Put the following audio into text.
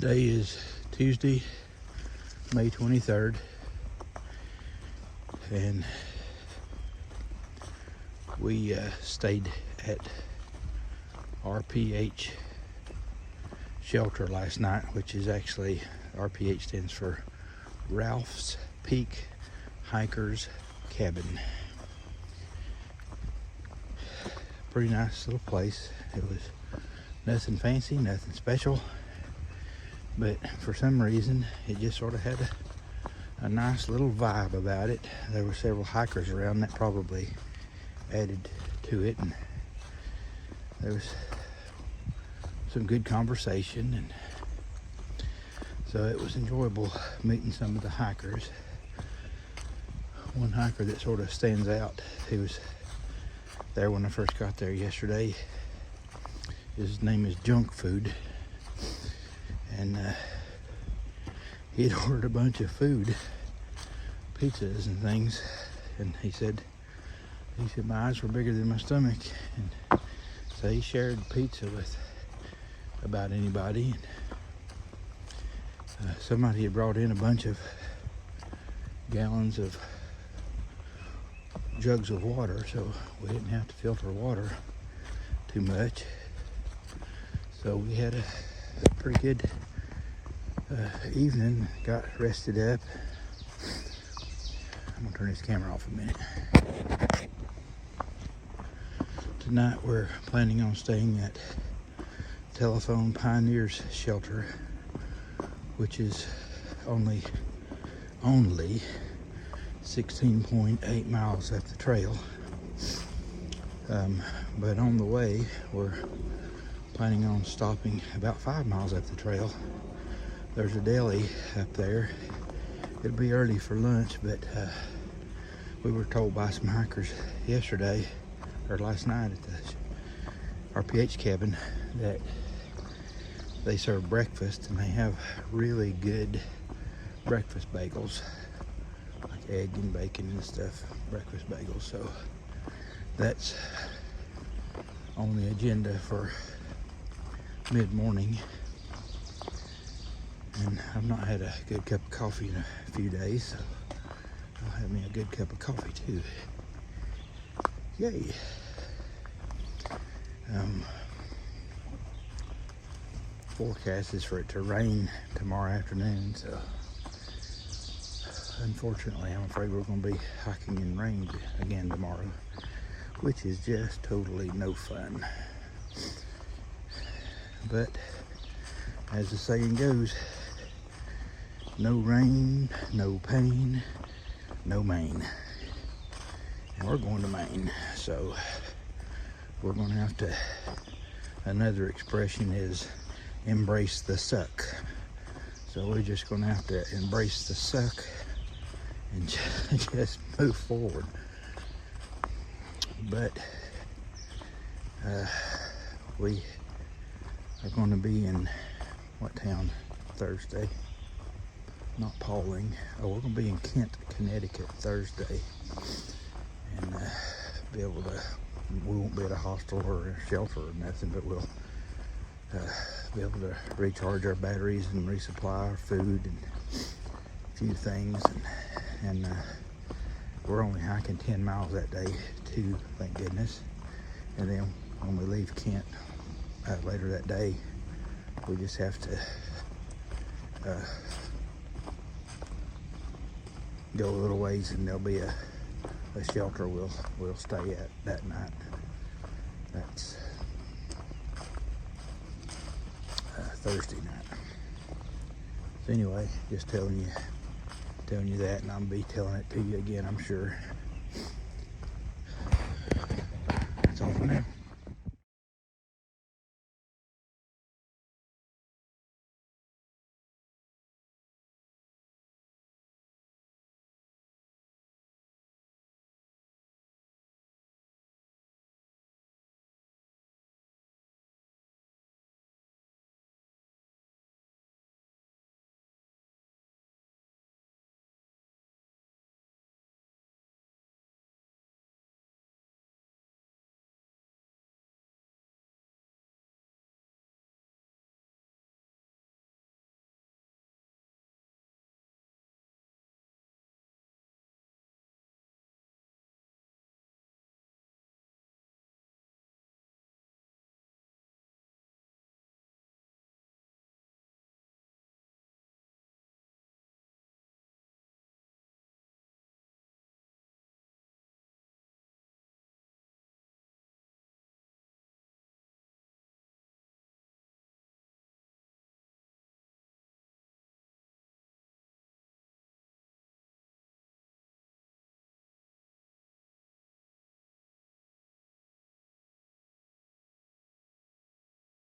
Today is Tuesday, May 23rd, and we stayed at RPH shelter last night, which is actually, RPH stands for Ralph's Peak Hikers Cabin. Pretty nice little place. It was nothing fancy, nothing special, but for some reason it just sort of had a nice little vibe about it. There were several hikers around that probably added to it, and there was some good conversation, and so it was enjoyable meeting some of the hikers. One hiker that sort of stands out, he was there when I first got there yesterday. His name is Junk Food, and he'd ordered a bunch of food, pizzas and things, and he said my eyes were bigger than my stomach, and so he shared pizza with about anybody. And somebody had brought in a bunch of gallons of jugs of water, so we didn't have to filter water too much. So we had a pretty good evening, got rested up. I'm gonna turn this camera off a minute. Tonight we're planning on staying at Telephone Pioneers Shelter, which is only 16.8 miles up the trail. But on the way, we're planning on stopping about 5 miles up the trail. There's a deli up there. It'll be early for lunch, but we were told by some hikers yesterday, or last night at the RPH cabin, that they serve breakfast, and they have really good breakfast bagels, like egg and bacon and stuff, breakfast bagels. So that's on the agenda for mid-morning, and I've not had a good cup of coffee in a few days, so I'll have me a good cup of coffee too. Yay. Forecast is for it to rain tomorrow afternoon, so unfortunately I'm afraid we're going to be hiking in rain again tomorrow, which is just totally no fun. But as the saying goes, no rain, no pain, no Maine. And we're going to Maine, so we're going to have to, another expression is embrace the suck. So we're just going to have to embrace the suck and just move forward. But we are going to be in what town Thursday? Not Pauling. Oh, we're going to be in Kent, Connecticut Thursday, and be able to. We won't be at a hostel or a shelter or nothing, but we'll be able to recharge our batteries and resupply our food and a few things, and we're only hiking 10 miles that day too, thank goodness. And then when we leave Kent later that day, we just have to go a little ways, and there'll be a shelter we'll stay at that night. That's Thursday night. So anyway, just telling you that, and I'll be telling it to you again, I'm sure. That's all for now.